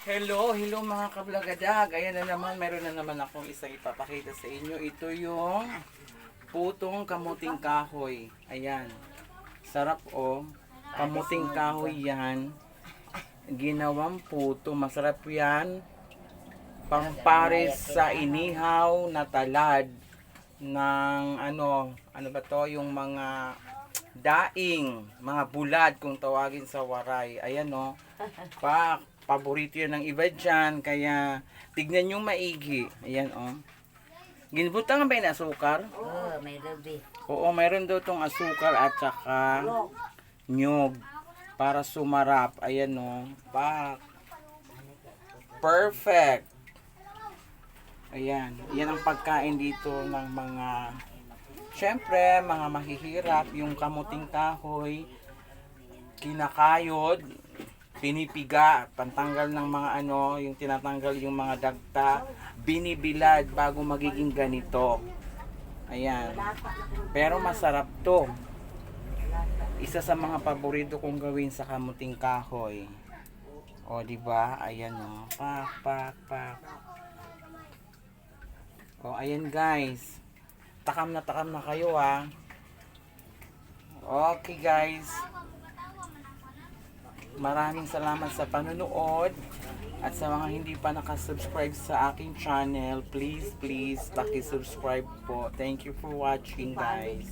Hello mga kablagadag. Ayan na naman, meron na naman akong isang ipapakita sa inyo. Ito yung putong kamuting kahoy. Ayan. Sarap oh. Kamuting kahoy yan. Ginawang puto. Masarap yan. Pampares sa inihaw na talad ng ano ba to? Yung mga daing, mga bulad kung tawagin sa waray. Ayan oh. Paborito yan ng iba dyan. Kaya, tignan nyo maigi. Ayan, oh. Ginbutan ba yung asukar? Oo, may ruby. Oo, mayroon daw itong asukar at saka nyog. Para sumarap. Ayan, oh. Perfect. Ayan. Yan ang pagkain dito ng mga, syempre, mga mahihirap. Yung kamuting kahoy, kinakayod, pinipiga, pantanggal ng mga yung tinatanggal yung mga dagta, binibilad bago magiging ganito. Ayan. Pero masarap to. Isa sa mga paborito kong gawin sa kamuting kahoy. O, di ba? Ayan o. Pak. O, ayan guys. Takam na kayo ah. Okay guys. Maraming salamat sa panonood at sa mga hindi pa nakasubscribe sa aking channel, please paki-subscribe po. Thank you for watching guys.